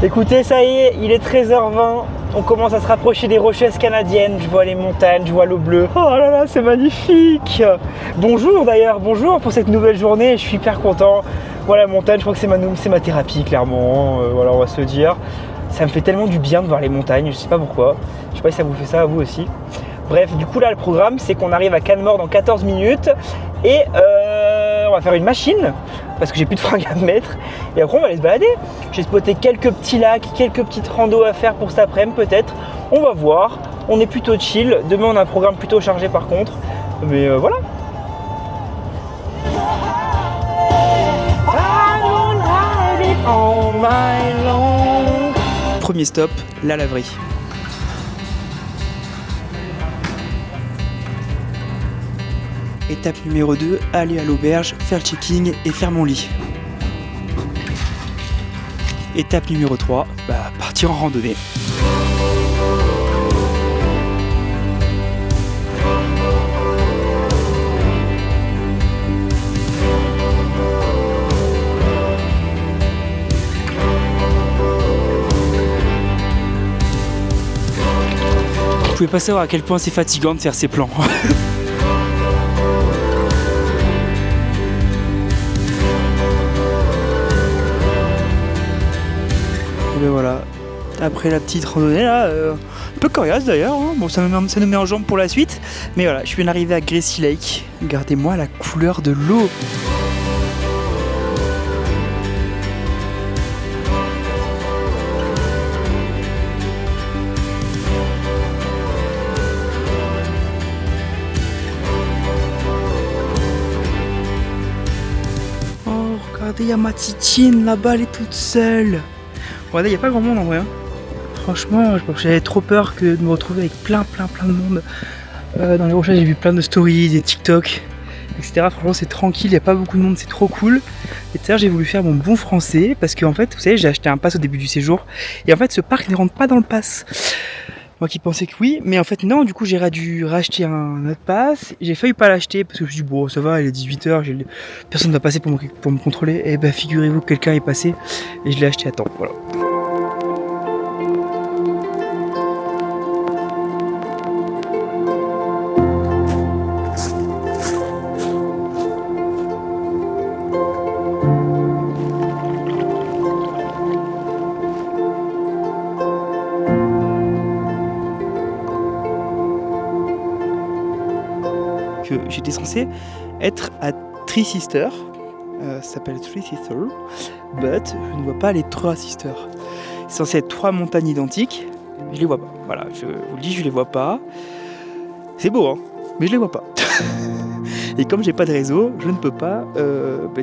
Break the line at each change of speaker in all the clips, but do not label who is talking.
Écoutez, ça y est, il est 13h20, on commence à se rapprocher des Rocheuses canadiennes, je vois les montagnes, je vois l'eau bleue. Oh là là, c'est magnifique! Bonjour d'ailleurs, bonjour pour cette nouvelle journée, je suis hyper content. Voilà, la montagne, je crois que c'est ma thérapie, clairement, voilà, on va se le dire. Ça me fait tellement du bien de voir les montagnes, je sais pas pourquoi. Je sais pas si ça vous fait ça à vous aussi. Bref, du coup là, le programme, c'est qu'on arrive à Canmore dans 14 minutes et on va faire une machine parce que j'ai plus de fringues à me mettre et après on va aller se balader. J'ai spoté quelques petits lacs, quelques petites randos à faire pour cet après-midi peut-être. On va voir, on est plutôt chill. Demain on a un programme plutôt chargé par contre, mais voilà. Premier stop, la laverie. Étape numéro 2, aller à l'auberge, faire le checking et faire mon lit. Étape numéro 3, partir en randonnée. Vous pouvez pas savoir à quel point c'est fatigant de faire ces plans. Et ben voilà, après la petite randonnée là, un peu coriace d'ailleurs, hein. Bon ça nous met en jambe pour la suite, mais voilà, je viens d'arriver à Gracie Lake, regardez-moi la couleur de l'eau. Oh regardez, il y a ma titine là-bas, elle est toute seule. Regardez, il n'y a pas grand monde en vrai. Hein. Franchement, j'avais trop peur que de me retrouver avec plein de monde. Dans les Rocheuses, j'ai vu plein de stories, des TikTok, etc. Franchement, c'est tranquille, il n'y a pas beaucoup de monde, c'est trop cool. Et tout à l'heure, j'ai voulu faire mon bon français parce qu'en fait, vous savez, j'ai acheté un pass au début du séjour. Et en fait, ce parc ne rentre pas dans le pass. Moi qui pensais que oui, mais en fait non, du coup j'ai dû racheter un autre pass. J'ai failli pas l'acheter parce que je me suis dit bon ça va, il est 18h, personne ne va passer pour me contrôler. Et bah figurez-vous que quelqu'un est passé et je l'ai acheté à temps, voilà. J'étais censé être à Three Sisters, ça s'appelle Three Sisters, but je ne vois pas les Trois Sisters. C'est censé être 3 montagnes identiques, mais je les vois pas. Voilà, je vous le dis, je les vois pas. C'est beau, hein, mais je les vois pas. Et comme j'ai pas de réseau, je ne peux pas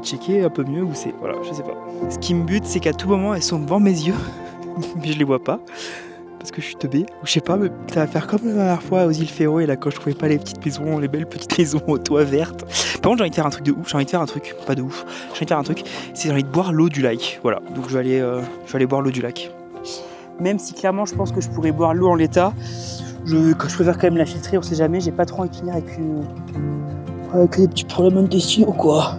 checker un peu mieux où c'est. Voilà, je sais pas. Ce qui me bute, c'est qu'à tout moment, elles sont devant mes yeux, mais je les vois pas. Parce que je suis teubé, ou je sais pas, mais ça va faire comme la dernière fois aux îles Féroé, là quand je trouvais pas les petites maisons, les belles petites maisons au toit vertes. Par contre j'ai envie de faire un truc de ouf, c'est j'ai envie de boire l'eau du lac, voilà, donc je vais aller boire l'eau du lac. Même si clairement je pense que je pourrais boire l'eau en l'état, je préfère quand même la filtrer, on sait jamais, j'ai pas trop envie de finir avec des petits problèmes intestinaux quoi.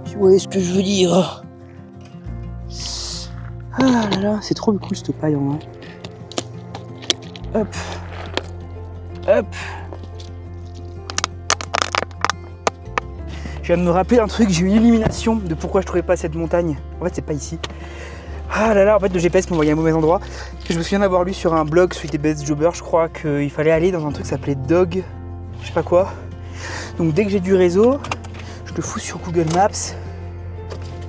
Tu vois ce que je veux dire. Ah là là, c'est trop cool cette paille en main. Hop, hop. Je viens de me rappeler un truc, j'ai eu une illumination de pourquoi je trouvais pas cette montagne. En fait, c'est pas ici. Ah là là, en fait, le GPS m'envoyait à un mauvais endroit. Je me souviens d'avoir lu sur un blog Sweet Best Jobber, je crois qu'il fallait aller dans un truc qui s'appelait Dog, je sais pas quoi. Donc dès que j'ai du réseau, je le fous sur Google Maps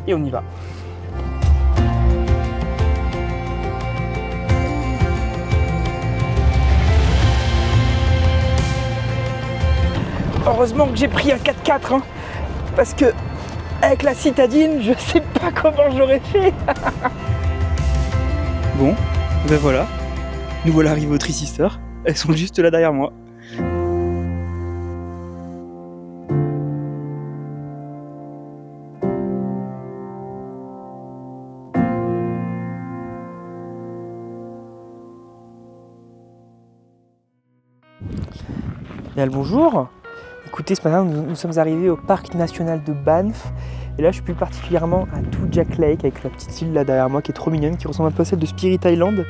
et on y va. Heureusement que j'ai pris un 4x4 hein, parce que avec la citadine, je sais pas comment j'aurais fait. Bon, ben voilà, nous voilà arrivés aux Three Sisters. Elles sont juste là derrière moi. Bien le bonjour. Écoutez, ce matin, nous sommes arrivés au parc national de Banff. Et là, je suis plus particulièrement à Toojack Lake avec la petite île là derrière moi qui est trop mignonne, qui ressemble un peu à celle de Spirit Island.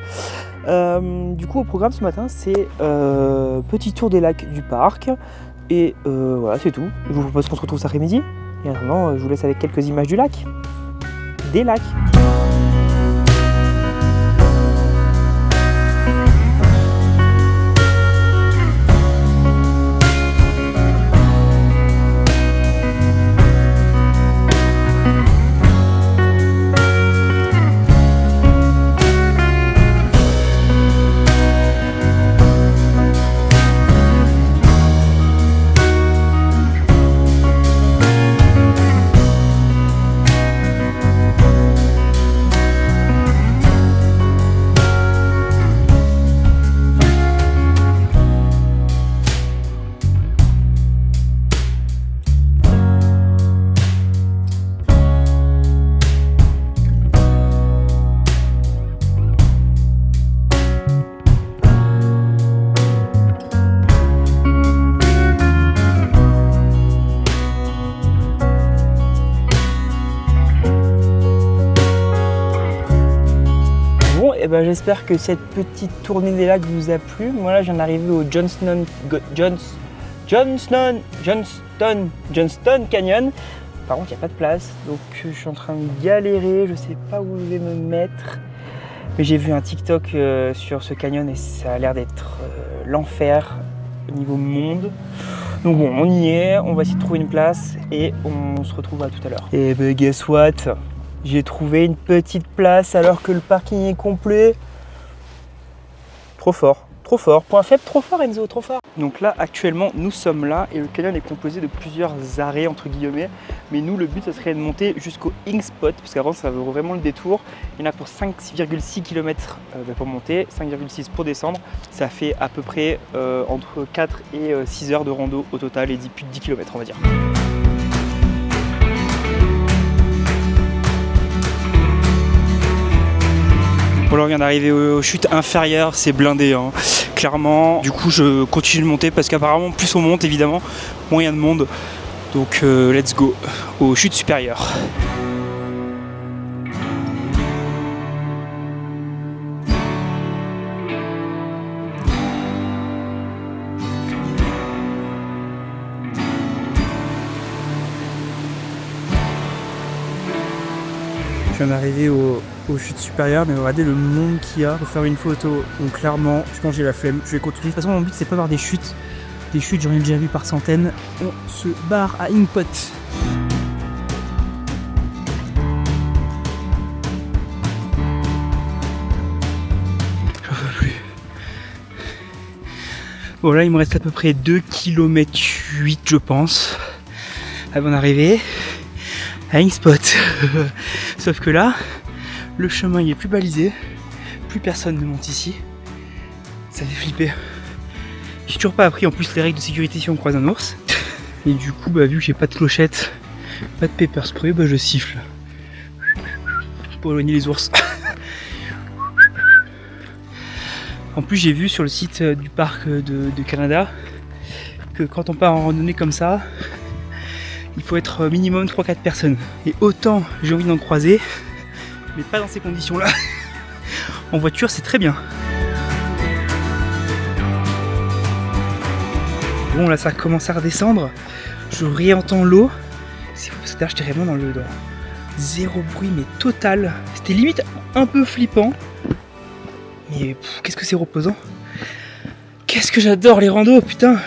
Du coup, au programme ce matin, c'est petit tour des lacs du parc. Et voilà, c'est tout. Je vous propose qu'on se retrouve cet après-midi. Et en attendant, je vous laisse avec quelques images du lac. Des lacs. Et ben, j'espère que cette petite tournée des lacs vous a plu. Moi là, je viens d'arriver au Johnston Canyon. Par contre, il n'y a pas de place, donc je suis en train de galérer. Je sais pas où je vais me mettre. Mais j'ai vu un TikTok sur ce canyon et ça a l'air d'être l'enfer au niveau monde. Donc bon, on y est, on va essayer de trouver une place et on se retrouve à tout à l'heure. Et ben guess what? J'ai trouvé une petite place alors que le parking est complet. Trop fort, trop fort. Point faible, trop fort Enzo, trop fort. Donc là, actuellement, nous sommes là et le canyon est composé de plusieurs arrêts, entre guillemets. Mais nous, le but, ça serait de monter jusqu'au Ink Spot, parce qu'avant, ça vaut vraiment le détour. Il y en a pour 5,6 km pour monter, 5,6 pour descendre. Ça fait à peu près entre 4 et 6 heures de rando au total et plus de 10 km, on va dire. Bon, là, on vient d'arriver aux chutes inférieures, c'est blindé, hein. Clairement. Du coup, je continue de monter parce qu'apparemment, plus on monte, évidemment, moins il y a de monde. Donc, let's go aux chutes supérieures. Je viens d'arriver aux chutes supérieures, mais regardez le monde qu'il y a pour faire une photo. Donc clairement, je pense que j'ai la flemme. Je vais continuer. De toute façon, mon but, c'est pas voir des chutes. Des chutes, j'en ai déjà vu par centaines. On se barre à Ink Spot. J'en peux plus. Bon, là, il me reste à peu près 2,8 km, je pense, avant d'arriver à Ink Spot. Sauf que là, le chemin il est plus balisé, plus personne ne monte ici. Ça fait flipper. J'ai toujours pas appris en plus les règles de sécurité si on croise un ours. Et du coup, vu que j'ai pas de clochette, pas de pepper spray, je siffle pour éloigner les ours. En plus, j'ai vu sur le site du parc de Canada que quand on part en randonnée comme ça, il faut être minimum 3-4 personnes. Et autant j'ai envie d'en croiser, mais pas dans ces conditions-là. En voiture, c'est très bien. Bon, là, ça commence à redescendre. Je réentends l'eau. C'est fou parce que là, j'étais vraiment dans zéro bruit, mais total. C'était limite un peu flippant. Mais qu'est-ce que c'est reposant. Qu'est-ce que j'adore les randos, putain.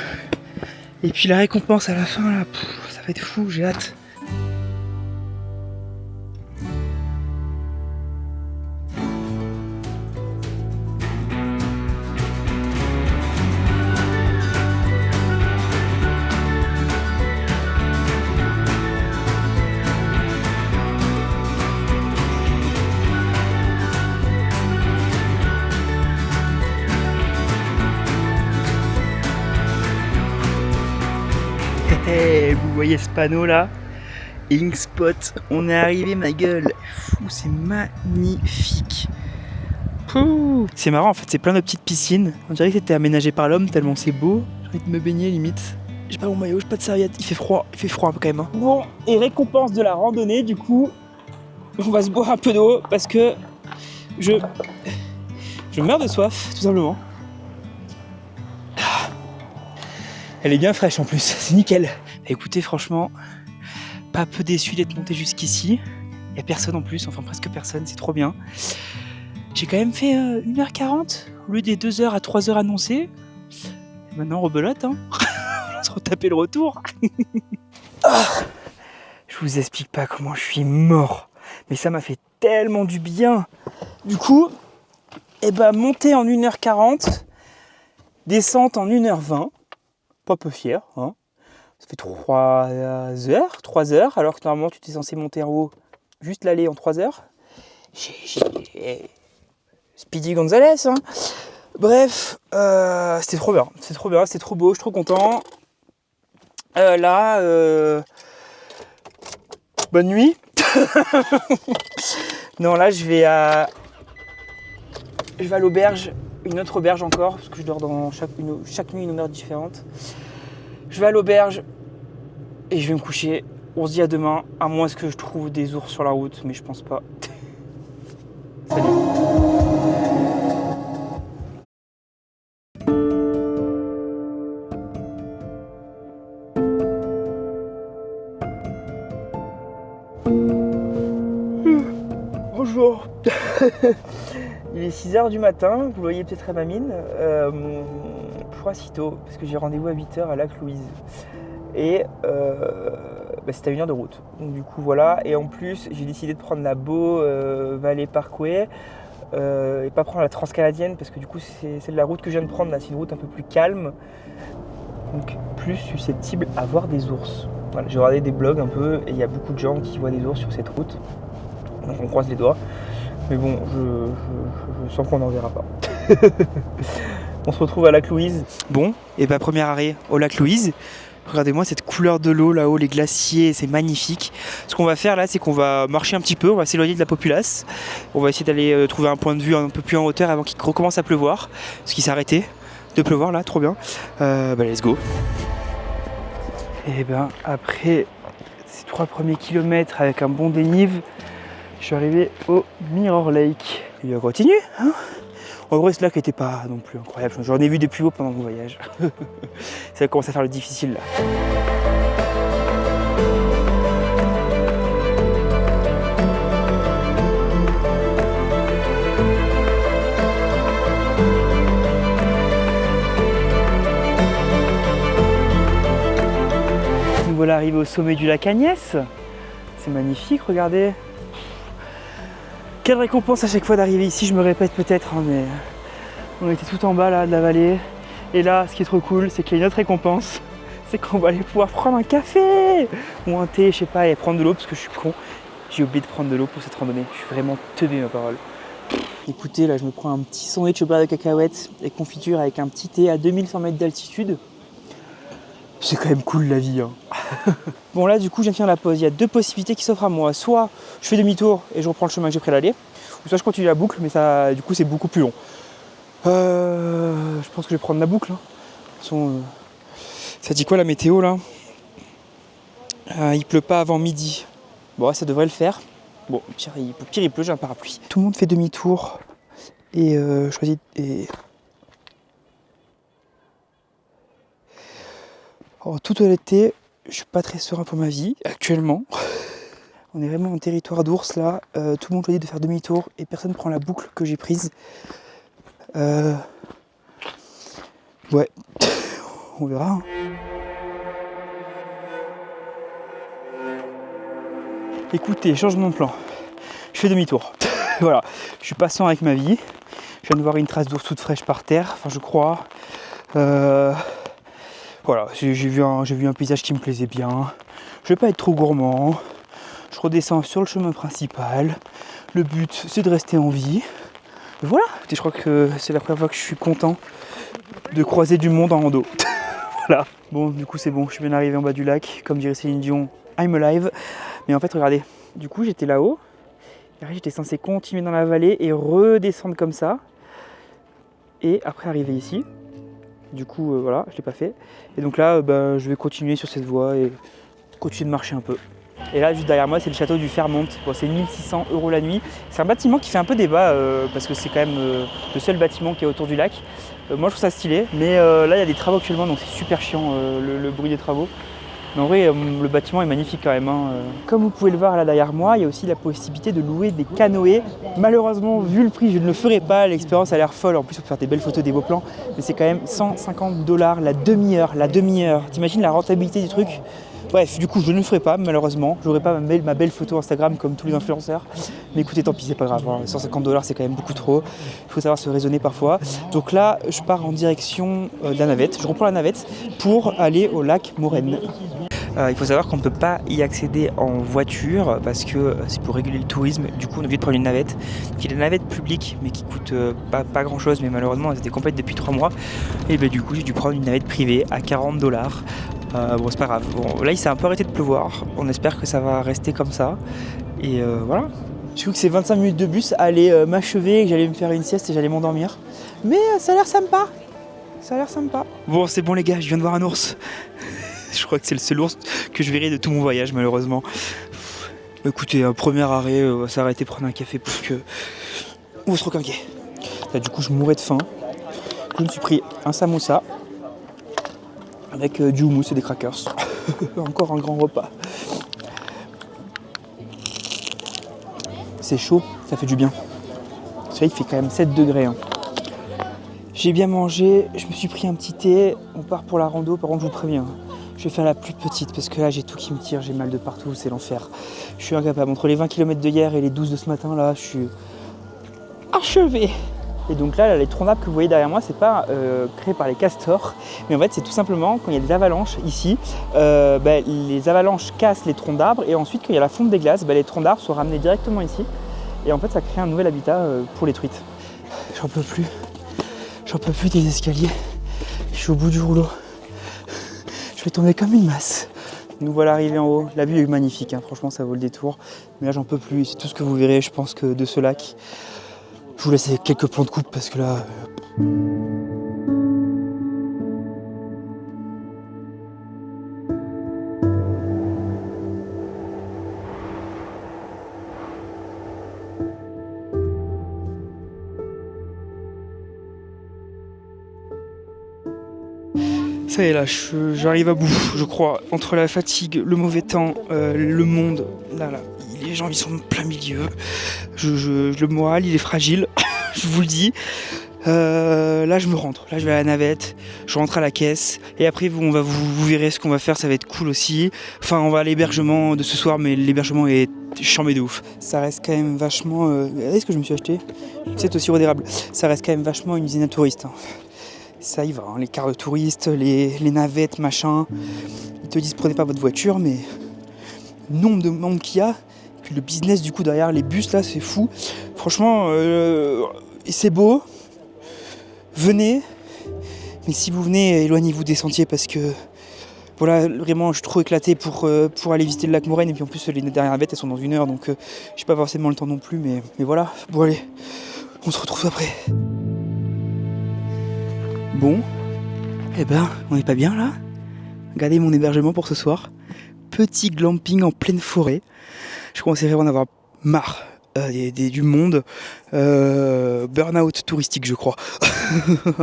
Et puis la récompense à la fin, là, ça va être fou, j'ai hâte. Vous voyez ce panneau là, Ink Spot, on est arrivé ma gueule. Fou, c'est magnifique. C'est marrant en fait, c'est plein de petites piscines. On dirait que c'était aménagé par l'homme tellement c'est beau. J'ai envie de me baigner limite. J'ai pas mon maillot, j'ai pas de serviette, il fait froid quand même. Hein. Bon, et récompense de la randonnée, du coup, on va se boire un peu d'eau parce que je meurs de soif, tout simplement. Elle est bien fraîche en plus, c'est nickel. Écoutez, franchement, pas peu déçu d'être monté jusqu'ici. Il y a personne en plus, enfin presque personne, c'est trop bien. J'ai quand même fait 1h40 au lieu des 2h à 3h annoncées. Maintenant, rebelote, hein. On va se retaper le retour. Je vous explique pas comment je suis mort. Mais ça m'a fait tellement du bien. Du coup, monter en 1h40, descente en 1h20. Pas peu fier, hein. Ça fait 3 heures, alors que normalement tu étais censé monter en haut, juste l'aller en 3 heures. J'ai Speedy Gonzalez, hein. Bref, c'était trop bien, c'était trop beau, je suis trop content. Bonne nuit. Non, là je vais à l'auberge, une autre auberge encore, parce que je dors dans chaque nuit une heure différente. Je vais à l'auberge et je vais me coucher. On se dit à demain, à moins que je trouve des ours sur la route, mais je pense pas. Salut. Bonjour. Il est 6h du matin, vous le voyez peut-être à ma mine. Pourquoi si tôt ? Parce que j'ai rendez-vous à 8h à Lac Louise. Et c'était à 1 heure de route. Donc du coup voilà. Et en plus, j'ai décidé de prendre la Beau Valley Parkway et pas prendre la Transcanadienne parce que du coup c'est celle de la route que je viens de prendre là. C'est une route un peu plus calme. Donc plus susceptible à voir des ours. Voilà, j'ai regardé des blogs un peu et il y a beaucoup de gens qui voient des ours sur cette route. Donc on croise les doigts. Mais bon, je sens qu'on n'en verra pas. On se retrouve à Lac Louise. Bon, et premier arrêt au Lac Louise. Regardez-moi cette couleur de l'eau là-haut, les glaciers, c'est magnifique. Ce qu'on va faire là, c'est qu'on va marcher un petit peu, on va s'éloigner de la populace. On va essayer d'aller trouver un point de vue un peu plus en hauteur avant qu'il recommence à pleuvoir. Parce qu'il s'est arrêté de pleuvoir là, trop bien. Let's go. Et après ces 3 premiers kilomètres avec un bon dénive, je suis arrivé au Mirror Lake. Et on continue, hein. En gros, ce lac n'était pas non plus incroyable. J'en ai vu des plus hauts pendant mon voyage. Ça commence à faire le difficile là. Nous voilà arrivés au sommet du lac Agnès. C'est magnifique, regardez. Quelle récompense à chaque fois d'arriver ici, je me répète peut-être, hein, mais on était tout en bas là de la vallée. Et là, ce qui est trop cool, c'est qu'il y a une autre récompense, c'est qu'on va aller pouvoir prendre un café ou un thé, je sais pas, et prendre de l'eau parce que je suis con. J'ai oublié de prendre de l'eau pour cette randonnée. Je suis vraiment teubé, ma parole. Écoutez, là, je me prends un petit sandwich au beurre de cacahuètes et confiture avec un petit thé à 2100 mètres d'altitude. C'est quand même cool la vie, hein. Bon là du coup je viens de faire la pause, il y a 2 possibilités qui s'offrent à moi. Soit je fais demi-tour et je reprends le chemin que j'ai pris à l'aller, ou soit je continue la boucle, mais ça du coup c'est beaucoup plus long. Je pense que je vais prendre la boucle, hein. De toute façon, ça dit quoi la météo là ? Il pleut pas avant midi. Bon ça devrait le faire. Bon au pire il pleut, j'ai un parapluie. Tout le monde fait demi-tour et choisit et... En toute honnêteté, je suis pas très serein pour ma vie actuellement. On est vraiment en territoire d'ours là. Tout le monde choisit de faire demi-tour et personne prend la boucle que j'ai prise. Ouais, on verra. Hein. Écoutez, changement de plan. Je fais demi-tour. Voilà, je suis patient avec ma vie. Je viens de voir une trace d'ours toute fraîche par terre, enfin je crois. Voilà, j'ai vu un paysage qui me plaisait bien. Je vais pas être trop gourmand. Je redescends sur le chemin principal. Le but, c'est de rester en vie. Et voilà, je crois que c'est la première fois que je suis content de croiser du monde en rando. Voilà. Bon, du coup, c'est bon, je suis bien arrivé en bas du lac. Comme dirait Céline Dion, I'm alive. Mais en fait, regardez, du coup, j'étais là-haut. Et après, j'étais censé continuer dans la vallée et redescendre comme ça. Et après, arriver ici. Du coup, voilà, je l'ai pas fait. Et donc là, je vais continuer sur cette voie et continuer de marcher un peu. Et là, juste derrière moi, c'est le château du Fairmont. Bon, c'est 1600 € la nuit. C'est un bâtiment qui fait un peu débat parce que c'est quand même le seul bâtiment qui est autour du lac. Moi, je trouve ça stylé, mais là, il y a des travaux actuellement, donc c'est super chiant le bruit des travaux. Mais en vrai, le bâtiment est magnifique quand même. Comme vous pouvez le voir là derrière moi, il y a aussi la possibilité de louer des canoës. Malheureusement, vu le prix, je ne le ferai pas. L'expérience a l'air folle. En plus, on peut faire des belles photos, des beaux plans. Mais c'est quand même 150 $ la demi-heure. T'imagines la rentabilité du truc? Bref, du coup, je ne le ferai pas, malheureusement. Je n'aurai pas ma belle photo Instagram comme tous les influenceurs. Mais écoutez, tant pis, c'est pas grave. 150 $, c'est quand même beaucoup trop. Il faut savoir se raisonner parfois. Donc là, je pars en direction de la navette. Je reprends la navette pour aller au lac Morène. Il faut savoir qu'on ne peut pas y accéder en voiture parce que c'est pour réguler le tourisme. Du coup, on est obligé de prendre une navette qui est une navette publique mais qui coûte pas grand chose. Mais malheureusement, elle était complète depuis 3 mois. Et du coup, j'ai dû prendre une navette privée à 40 $. Bon, c'est pas grave. Bon, là, il s'est un peu arrêté de pleuvoir. On espère que ça va rester comme ça. Et voilà. J'ai cru que ces 25 minutes de bus allaient m'achever, que j'allais me faire une sieste et j'allais m'endormir. Mais ça a l'air sympa. Bon, c'est bon les gars, je viens de voir un ours. Je crois que c'est le seul ours que je verrai de tout mon voyage, malheureusement. Écoutez, un premier arrêt, on va s'arrêter prendre un café parce que on va se requinquer. Là, du coup, je mourais de faim. Je me suis pris un samosa avec du houmous et des crackers. Encore un grand repas. C'est chaud, ça fait du bien. Ça, il fait quand même 7 degrés. J'ai bien mangé, je me suis pris un petit thé. On part pour la rando, par contre, je vous préviens. Je vais faire la plus petite parce que là j'ai tout qui me tire, j'ai mal de partout, c'est l'enfer. Je suis incapable. Entre les 20 km de hier et les 12 de ce matin, là, je suis achevé. Et donc là, les troncs d'arbres que vous voyez derrière moi, c'est pas créé par les castors, mais en fait c'est tout simplement quand il y a des avalanches ici, les avalanches cassent les troncs d'arbres et ensuite quand il y a la fonte des glaces, les troncs d'arbres sont ramenés directement ici et en fait ça crée un nouvel habitat pour les truites. J'en peux plus des escaliers, je suis au bout du rouleau. Je vais tomber comme une masse. Nous voilà arrivés en haut. La vue est magnifique, franchement ça vaut le détour. Mais là j'en peux plus, c'est tout ce que vous verrez je pense que de ce lac. Je vous laisse quelques plans de coupe parce que là... Ça y est là, j'arrive à bout, je crois. Entre la fatigue, le mauvais temps, le monde, là, les gens ils sont en plein milieu. Le moral il est fragile, je vous le dis. Là je me rentre, là je vais à la navette, je rentre à la caisse et après vous verrez ce qu'on va faire, ça va être cool aussi. Enfin on va à l'hébergement de ce soir mais l'hébergement est chambé de ouf. Ça reste quand même vachement... regardez ce que je me suis acheté, c'est aussi d'érable. Ça reste quand même vachement une usine à touristes. Ça y va, les cars de touristes, les navettes, machin. Ils te disent prenez pas votre voiture, mais le nombre de monde qu'il y a, puis le business du coup derrière les bus là, c'est fou. Franchement, c'est beau. Venez, mais si vous venez, éloignez-vous des sentiers parce que voilà, vraiment, je suis trop éclaté pour aller visiter le lac Morène et puis en plus les dernières navettes elles sont dans 1 heure donc j'ai pas forcément le temps non plus, mais voilà. Bon allez, on se retrouve après. Bon, on n'est pas bien là. Regardez mon hébergement pour ce soir. Petit glamping en pleine forêt. Je commençais vraiment à en avoir marre du monde. Burn-out touristique, je crois.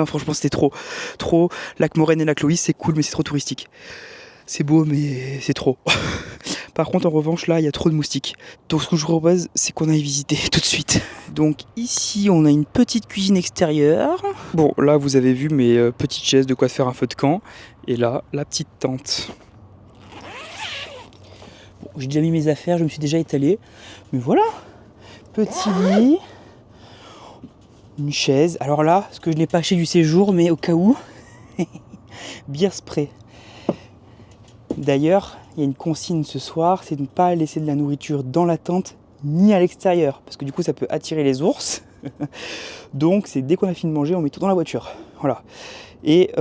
Franchement, c'était trop. Lac Morène et Lac Loïs, c'est cool, mais c'est trop touristique. C'est beau, mais c'est trop. Par contre, en revanche, là, il y a trop de moustiques. Donc, ce que je vous propose, c'est qu'on aille visiter tout de suite. Donc, ici, on a une petite cuisine extérieure. Bon, là, vous avez vu mes petites chaises, de quoi faire un feu de camp. Et là, la petite tente. Bon, j'ai déjà mis mes affaires, je me suis déjà étalé. Mais voilà, petit lit, une chaise. Alors là, ce que je n'ai pas acheté du séjour, mais au cas où, bière spray. D'ailleurs, il y a une consigne ce soir, c'est de ne pas laisser de la nourriture dans la tente ni à l'extérieur, parce que du coup ça peut attirer les ours. Donc c'est dès qu'on a fini de manger, on met tout dans la voiture. Voilà. Et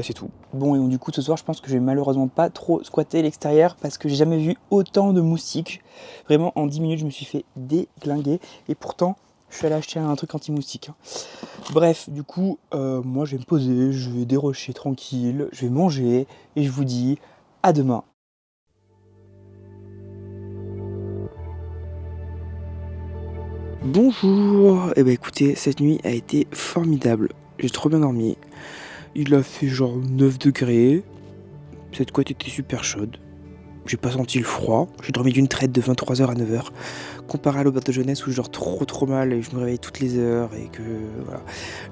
c'est tout. Bon, et donc, du coup ce soir je pense que je vais malheureusement pas trop squatter l'extérieur parce que j'ai jamais vu autant de moustiques. Vraiment en 10 minutes je me suis fait déglinguer et pourtant Je suis allé acheter un truc anti-moustique. Hein. Bref, du coup, moi je vais me poser, je vais dérocher tranquille, je vais manger et je vous dis à demain. Bonjour. Eh ben écoutez, cette nuit a été formidable. J'ai trop bien dormi. Il a fait genre 9 degrés. Cette couette était super chaude. J'ai pas senti le froid. J'ai dormi d'une traite de 23h à 9h. Comparé à l'auberge de jeunesse où je dors trop mal et je me réveille toutes les heures et que voilà.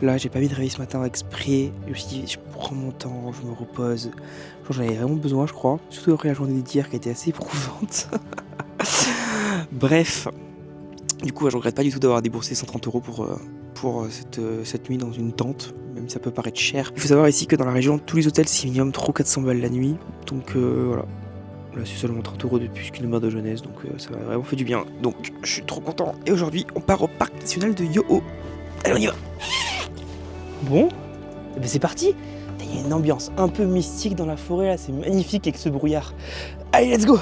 Là, j'ai pas mis de réveil ce matin exprès. Je me suis dit, je prends mon temps, je me repose. J'en avais vraiment besoin, je crois. Surtout après la journée des tirs qui a été assez éprouvante. Bref. Du coup, je regrette pas du tout d'avoir déboursé 130 € pour cette nuit dans une tente, même si ça peut paraître cher. Il faut savoir ici que dans la région, tous les hôtels, c'est minimum 300-400 balles la nuit. Donc voilà. Là, c'est seulement 30 € de plus qu'une auberge de jeunesse, donc ça m'a vraiment fait du bien. Donc, je suis trop content. Et aujourd'hui, on part au parc national de Yoho. Allez, on y va. Bon, eh ben c'est parti. Il y a une ambiance un peu mystique dans la forêt, là. C'est magnifique avec ce brouillard. Allez, let's go.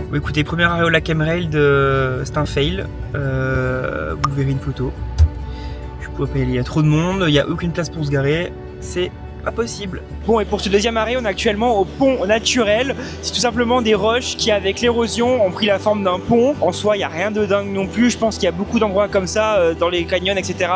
Bon, écoutez, premier arrêt au lac Emerald, c'est un fail. Vous verrez une photo. Il y a trop de monde, il n'y a aucune place pour se garer, c'est pas possible. Bon, et pour ce deuxième arrêt, on est actuellement au pont naturel. C'est tout simplement des roches qui, avec l'érosion, ont pris la forme d'un pont. En soi, il n'y a rien de dingue non plus. Je pense qu'il y a beaucoup d'endroits comme ça dans les canyons, etc.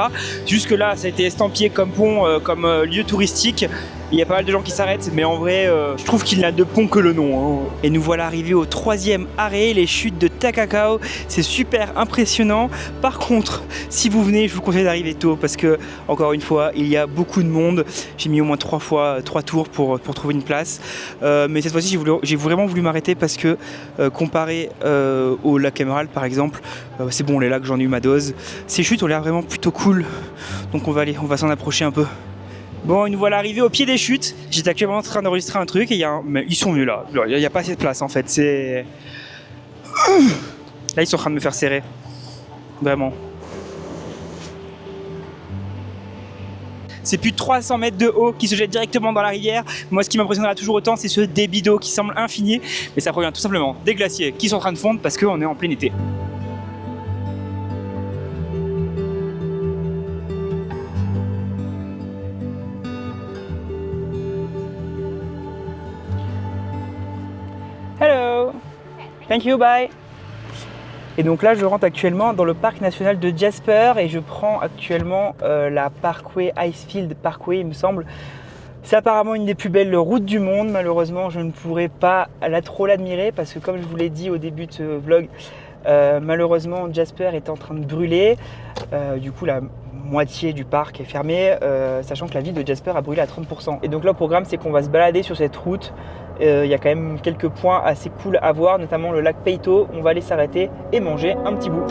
Jusque là, ça a été estampillé comme pont, comme lieu touristique. Il y a pas mal de gens qui s'arrêtent, mais en vrai, je trouve qu'il n'a de pont que le nom. Hein. Et nous voilà arrivés au troisième arrêt, les chutes de Takakao. C'est super impressionnant. Par contre, si vous venez, je vous conseille d'arriver tôt parce que, encore une fois, il y a beaucoup de monde. J'ai mis au moins 3 tours pour trouver une place. Mais cette fois-ci, j'ai vraiment voulu m'arrêter parce que, comparé au lac Emerald, par exemple, c'est bon, les lacs, j'en ai eu ma dose. Ces chutes ont l'air vraiment plutôt cool. Donc on va s'en approcher un peu. Bon, nous voilà arrivés au pied des chutes. J'étais actuellement en train d'enregistrer un truc et mais ils sont venus là. Il n'y a pas assez de place en fait. Là, ils sont en train de me faire serrer. Vraiment. C'est plus de 300 mètres de haut qui se jette directement dans la rivière. Moi, ce qui m'impressionnera toujours autant, c'est ce débit d'eau qui semble infini. Mais ça provient tout simplement des glaciers qui sont en train de fondre parce qu'on est en plein été. Hello, thank you, bye. Et donc là, je rentre actuellement dans le parc national de Jasper et je prends actuellement la Parkway, Icefield Parkway, il me semble. C'est apparemment une des plus belles routes du monde. Malheureusement, je ne pourrais pas trop l'admirer parce que, comme je vous l'ai dit au début de ce vlog, malheureusement, Jasper est en train de brûler. Du coup, la moitié du parc est fermée, sachant que la ville de Jasper a brûlé à 30%. Et donc là, le programme, c'est qu'on va se balader sur cette route. Il y a quand même quelques points assez cool à voir, notamment le lac Peito. On va aller s'arrêter et manger un petit bout.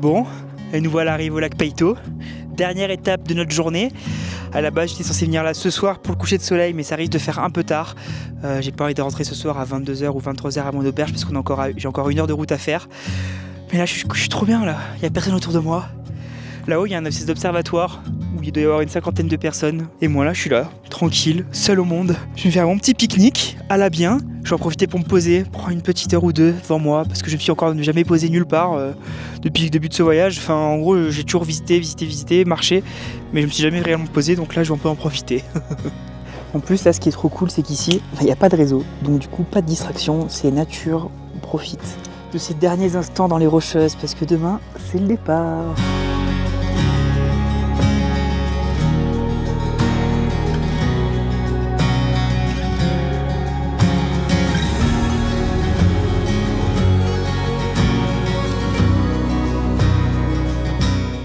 Bon, et nous voilà arrivés au lac Peito. Dernière étape de notre journée. À la base, j'étais censé venir là ce soir pour le coucher de soleil, mais ça risque de faire un peu tard. J'ai pas envie de rentrer ce soir à 22h ou 23h à mon auberge parce que j'ai encore 1 heure de route à faire. Mais là, je suis trop bien là. Il n'y a personne autour de moi. Là-haut, il y a un espèce d'observatoire où il doit y avoir une 50aine de personnes. Et moi là, je suis là, tranquille, seul au monde. Je vais faire mon petit pique-nique à la bien. Je vais en profiter pour me poser, prendre une petite heure ou deux devant moi parce que je me suis encore jamais posé nulle part depuis le début de ce voyage. Enfin, en gros, j'ai toujours visité, marché, mais je me suis jamais réellement posé. Donc là, je vais un peu en profiter. En plus, là, ce qui est trop cool, c'est qu'ici, il n'y a pas de réseau. Donc du coup, pas de distraction, c'est nature, on profite de ces derniers instants dans les Rocheuses parce que demain, c'est le départ.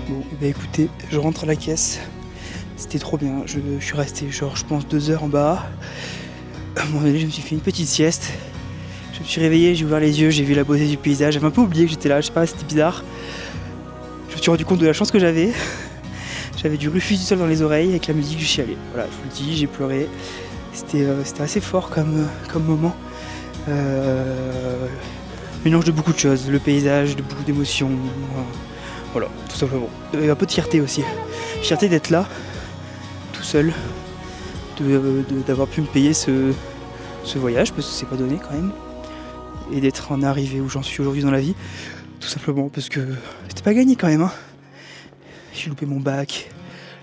Bon, bah écoutez, je rentre à la caisse. C'était trop bien. Je suis resté genre, je pense, 2 heures en bas. À un moment donné, je me suis fait une petite sieste. Je me suis réveillé, j'ai ouvert les yeux, j'ai vu la beauté du paysage. J'avais un peu oublié que j'étais là, je sais pas, c'était bizarre. Je me suis rendu compte de la chance que j'avais. J'avais du Rufus du Sol dans les oreilles, avec la musique, je chialais. Voilà, je vous le dis, j'ai pleuré. C'était assez fort comme moment. Mélange de beaucoup de choses, le paysage, de beaucoup d'émotions. Voilà, tout simplement. Et un peu de fierté aussi. Fierté d'être là, tout seul, d'avoir pu me payer ce voyage, parce que c'est pas donné quand même. Et d'être en arrivé où j'en suis aujourd'hui dans la vie. Tout simplement parce que c'était pas gagné quand même. Hein. J'ai loupé mon bac.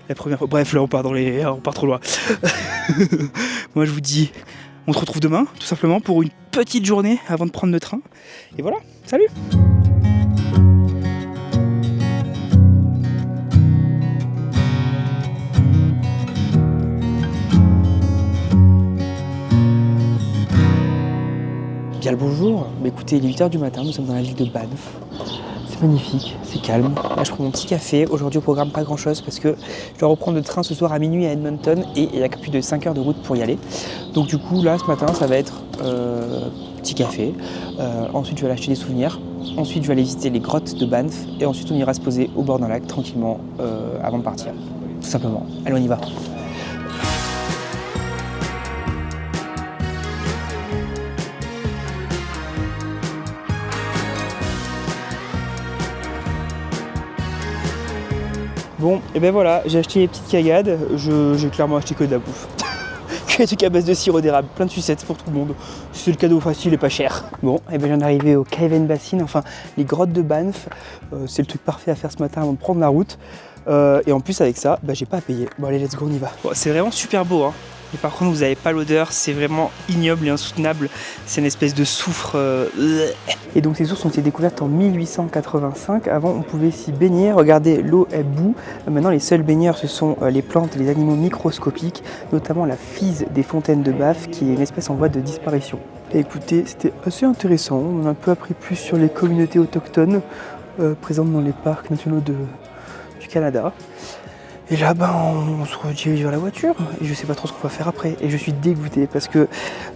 La première fois. Bref, là on part trop loin. Moi je vous dis, on se retrouve demain, tout simplement, pour une petite journée avant de prendre le train. Et voilà, salut! Bien le bonjour. Bah, écoutez, il est 8h du matin, nous sommes dans la ville de Banff. C'est magnifique, c'est calme. Là, je prends mon petit café. Aujourd'hui, au programme, pas grand chose parce que je dois reprendre le train ce soir à minuit à Edmonton et il n'y a que plus de 5 heures de route pour y aller. Donc, du coup, là, ce matin, ça va être petit café. Ensuite, je vais aller acheter des souvenirs. Ensuite, je vais aller visiter les grottes de Banff et ensuite, on ira se poser au bord d'un lac tranquillement avant de partir. Tout simplement. Allez, on y va. Bon, et ben voilà, j'ai acheté les petites cagades, j'ai clairement acheté que de la bouffe. Que des trucs à base de sirop d'érable, plein de sucettes pour tout le monde. C'est le cadeau facile et pas cher. Bon, et ben j'en arrivé au Cave and Basin, enfin les grottes de Banff. C'est le truc parfait à faire ce matin avant de prendre la route. Et en plus avec ça, j'ai pas à payer. Bon allez, let's go, on y va. Bon, c'est vraiment super beau, hein. Et par contre, vous n'avez pas l'odeur, c'est vraiment ignoble et insoutenable. C'est une espèce de soufre. Et donc ces sources ont été découvertes en 1885. Avant, on pouvait s'y baigner. Regardez, l'eau est boue. Maintenant, les seuls baigneurs, ce sont les plantes et les animaux microscopiques, notamment la fise des fontaines de Banff, qui est une espèce en voie de disparition. Et écoutez, c'était assez intéressant. On a un peu appris plus sur les communautés autochtones présentes dans les parcs nationaux du Canada. Et là, on se redirige vers la voiture et je sais pas trop ce qu'on va faire après. Et je suis dégoûté parce que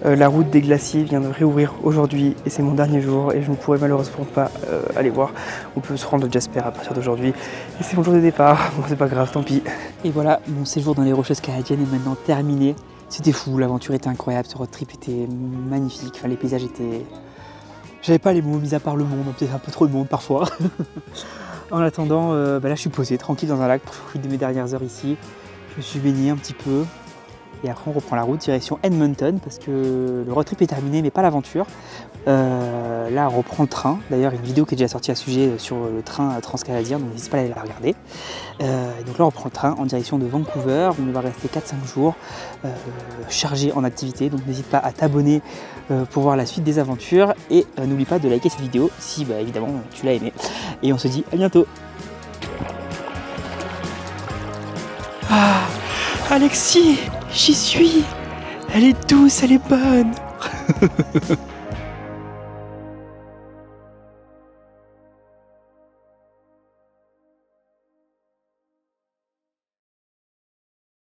la route des glaciers vient de réouvrir aujourd'hui et c'est mon dernier jour et je ne pourrai malheureusement pas aller voir. On peut se rendre à Jasper à partir d'aujourd'hui et c'est mon jour de départ. Bon, c'est pas grave, tant pis. Et voilà, mon séjour dans les Rocheuses canadiennes est maintenant terminé. C'était fou, l'aventure était incroyable, ce road trip était magnifique. Enfin, les paysages étaient... J'avais pas les mots, mis à part le monde, peut-être un peu trop de monde parfois. En attendant, là je suis posé tranquille dans un lac pour profiter de mes dernières heures ici. Je me suis baigné un petit peu et après on reprend la route direction Edmonton parce que le road trip est terminé mais pas l'aventure. Là on reprend le train. D'ailleurs une vidéo qui est déjà sortie à ce sujet sur le train transcanadien, donc n'hésitez pas à aller la regarder. Donc là on reprend le train en direction de Vancouver. On va rester 4-5 jours chargé en activité. Donc n'hésite pas à t'abonner pour voir la suite des aventures et n'oublie pas de liker cette vidéo si évidemment tu l'as aimé. Et on se dit à bientôt. Ah, Alexis, j'y suis. Elle est douce, elle est bonne.